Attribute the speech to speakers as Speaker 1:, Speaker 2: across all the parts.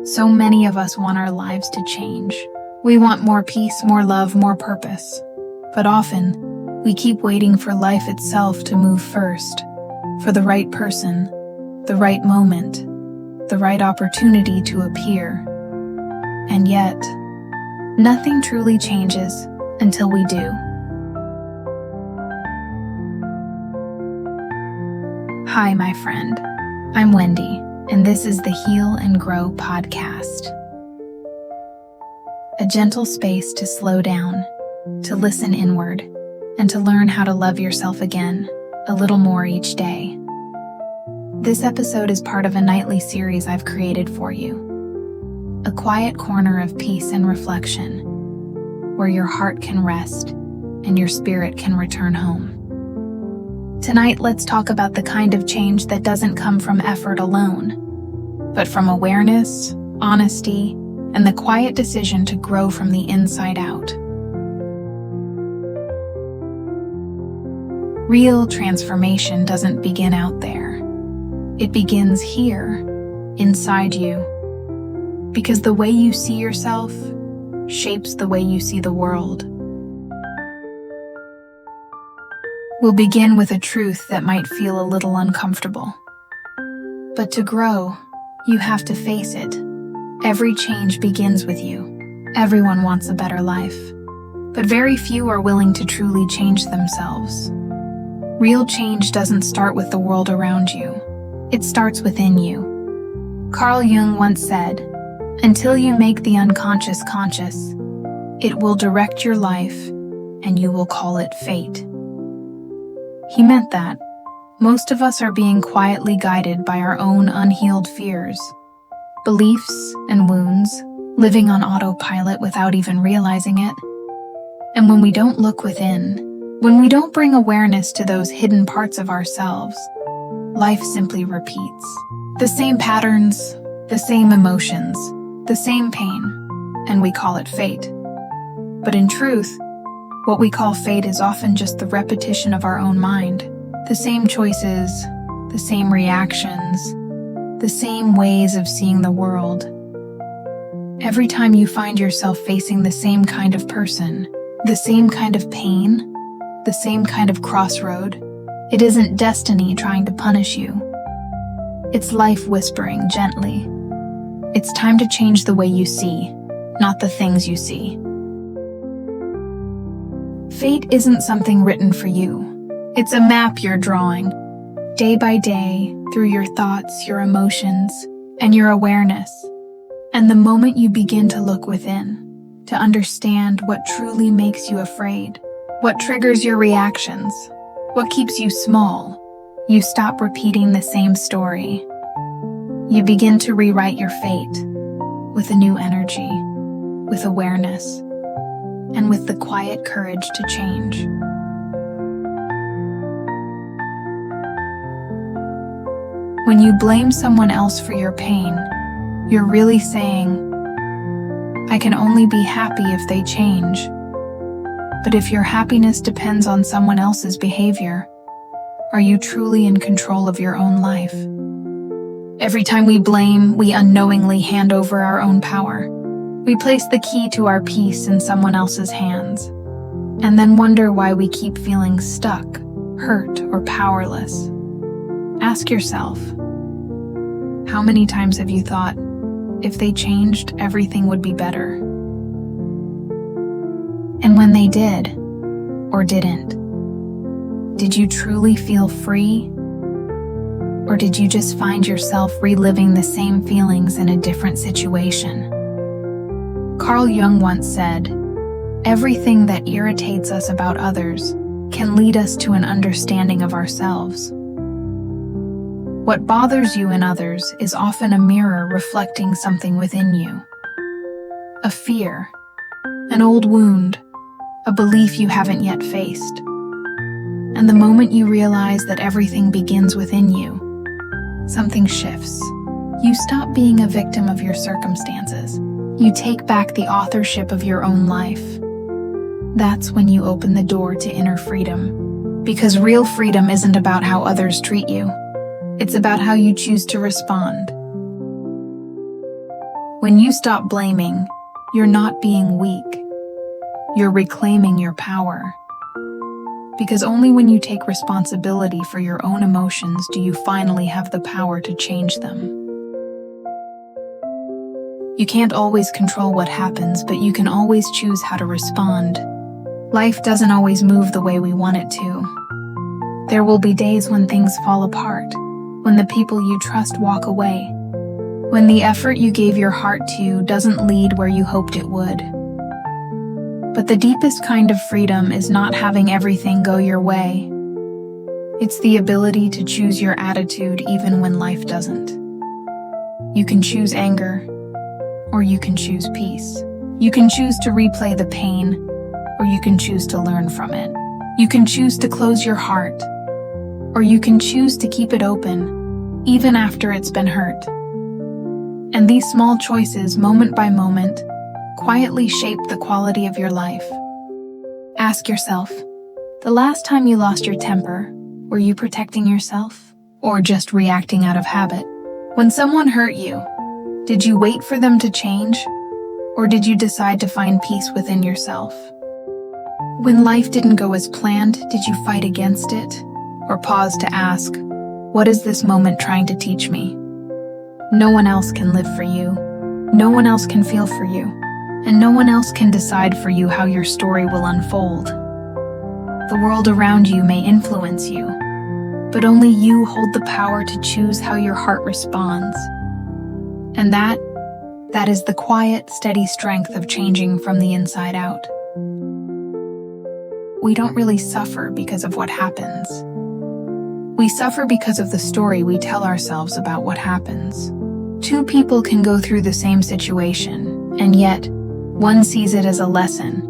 Speaker 1: So many of us want our lives to change. We want more peace, more love, more purpose. But often, we keep waiting for life itself to move first, for the right person, the right moment, the right opportunity to appear. And yet, nothing truly changes until we do. Hi, my friend. I'm Wendy, and this is the Heal and Grow podcast. A gentle space to slow down, to listen inward, and to learn how to love yourself again a little more each day. This episode is part of a nightly series I've created for you. A quiet corner of peace and reflection, where your heart can rest and your spirit can return home. Tonight, let's talk about the kind of change that doesn't come from effort alone, but from awareness, honesty, and the quiet decision to grow from the inside out. Real transformation doesn't begin out there. It begins here, inside you. Because the way you see yourself shapes the way you see the world. We'll begin with a truth that might feel a little uncomfortable. But to grow, you have to face it. Every change begins with you. Everyone wants a better life. But very few are willing to truly change themselves. Real change doesn't start with the world around you. It starts within you. Carl Jung once said, "Until you make the unconscious conscious, it will direct your life and you will call it fate." He meant that most of us are being quietly guided by our own unhealed fears, beliefs, and wounds, living on autopilot without even realizing it. And when we don't look within, when we don't bring awareness to those hidden parts of ourselves, life simply repeats. The same patterns, the same emotions, the same pain, and we call it fate. But in truth, what we call fate is often just the repetition of our own mind. The same choices, the same reactions, the same ways of seeing the world. Every time you find yourself facing the same kind of person, the same kind of pain, the same kind of crossroad, it isn't destiny trying to punish you. It's life whispering gently. It's time to change the way you see, not the things you see. Fate isn't something written for you. It's a map you're drawing, day by day, through your thoughts, your emotions, and your awareness. And the moment you begin to look within, to understand what truly makes you afraid, what triggers your reactions, what keeps you small, you stop repeating the same story. You begin to rewrite your fate with a new energy, with awareness, and with the quiet courage to change. When you blame someone else for your pain, you're really saying, "I can only be happy if they change." But if your happiness depends on someone else's behavior, are you truly in control of your own life? Every time we blame, we unknowingly hand over our own power. We place the key to our peace in someone else's hands, and then wonder why we keep feeling stuck, hurt, or powerless. Ask yourself, how many times have you thought, if they changed, everything would be better? And when they did, or didn't, did you truly feel free? Or did you just find yourself reliving the same feelings in a different situation? Carl Jung once said, "Everything that irritates us about others can lead us to an understanding of ourselves." What bothers you in others is often a mirror reflecting something within you. A fear, an old wound, a belief you haven't yet faced. And the moment you realize that everything begins within you, something shifts. You stop being a victim of your circumstances. You take back the authorship of your own life. That's when you open the door to inner freedom. Because real freedom isn't about how others treat you. It's about how you choose to respond. When you stop blaming, you're not being weak. You're reclaiming your power. Because only when you take responsibility for your own emotions do you finally have the power to change them. You can't always control what happens, but you can always choose how to respond. Life doesn't always move the way we want it to. There will be days when things fall apart, when the people you trust walk away, when the effort you gave your heart to doesn't lead where you hoped it would. But the deepest kind of freedom is not having everything go your way. It's the ability to choose your attitude even when life doesn't. You can choose anger, or you can choose peace. You can choose to replay the pain, or you can choose to learn from it. You can choose to close your heart, or you can choose to keep it open, even after it's been hurt. And these small choices, moment by moment, quietly shape the quality of your life. Ask yourself, the last time you lost your temper, were you protecting yourself, or just reacting out of habit? When someone hurt you, did you wait for them to change, or did you decide to find peace within yourself? When life didn't go as planned, did you fight against it, or pause to ask, what is this moment trying to teach me? No one else can live for you. No one else can feel for you. And no one else can decide for you how your story will unfold. The world around you may influence you, but only you hold the power to choose how your heart responds. And that is the quiet, steady strength of changing from the inside out. We don't really suffer because of what happens. We suffer because of the story we tell ourselves about what happens. Two people can go through the same situation, and yet, one sees it as a lesson,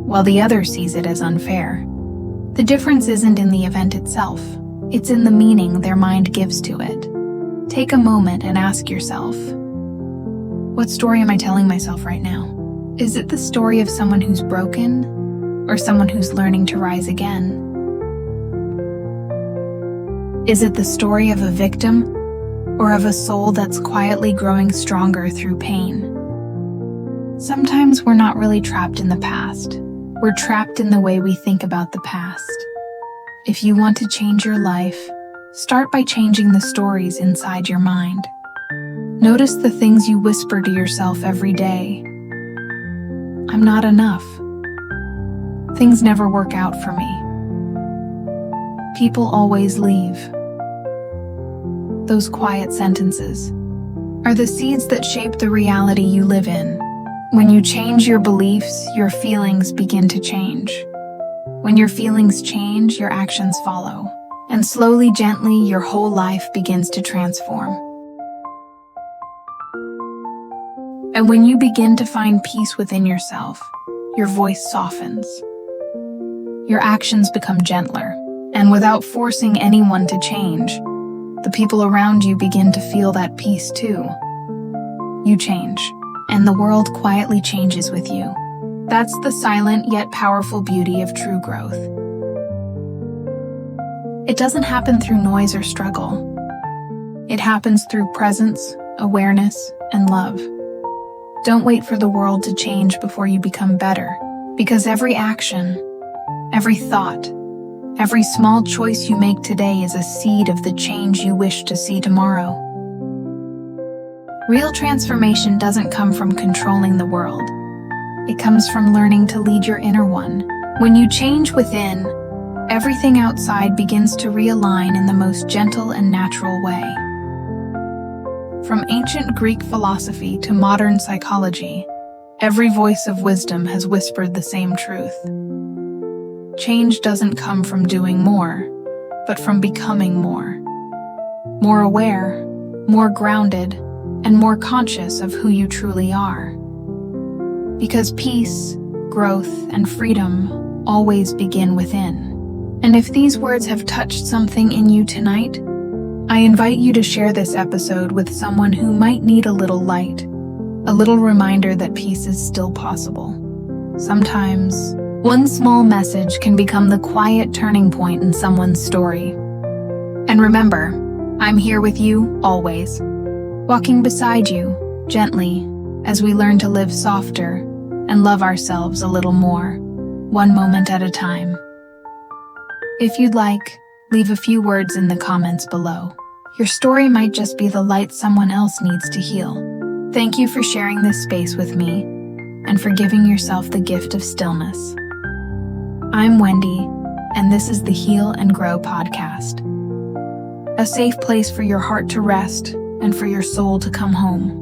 Speaker 1: while the other sees it as unfair. The difference isn't in the event itself, it's in the meaning their mind gives to it. Take a moment and ask yourself, what story am I telling myself right now? Is it the story of someone who's broken, or someone who's learning to rise again? Is it the story of a victim, or of a soul that's quietly growing stronger through pain? Sometimes we're not really trapped in the past. We're trapped in the way we think about the past. If you want to change your life, start by changing the stories inside your mind. Notice the things you whisper to yourself every day. I'm not enough. Things never work out for me. People always leave. Those quiet sentences are the seeds that shape the reality you live in. When you change your beliefs, your feelings begin to change. When your feelings change, your actions follow. And slowly, gently, your whole life begins to transform. And when you begin to find peace within yourself, your voice softens. Your actions become gentler. And without forcing anyone to change, the people around you begin to feel that peace too. You change, and the world quietly changes with you. That's the silent yet powerful beauty of true growth. It doesn't happen through noise or struggle. It happens through presence, awareness, and love. Don't wait for the world to change before you become better, because every action, every thought, every small choice you make today is a seed of the change you wish to see tomorrow. Real transformation doesn't come from controlling the world. It comes from learning to lead your inner one. When you change within, everything outside begins to realign in the most gentle and natural way. From ancient Greek philosophy to modern psychology, every voice of wisdom has whispered the same truth. Change doesn't come from doing more, but from becoming more. More aware, more grounded, and more conscious of who you truly are. Because peace, growth, and freedom always begin within. And if these words have touched something in you tonight, I invite you to share this episode with someone who might need a little light, a little reminder that peace is still possible. Sometimes, one small message can become the quiet turning point in someone's story. And remember, I'm here with you always, walking beside you, gently, as we learn to live softer and love ourselves a little more, one moment at a time. If you'd like, leave a few words in the comments below. Your story might just be the light someone else needs to heal. Thank you for sharing this space with me and for giving yourself the gift of stillness. I'm Wendy, and this is the Heal and Grow podcast. A safe place for your heart to rest and for your soul to come home.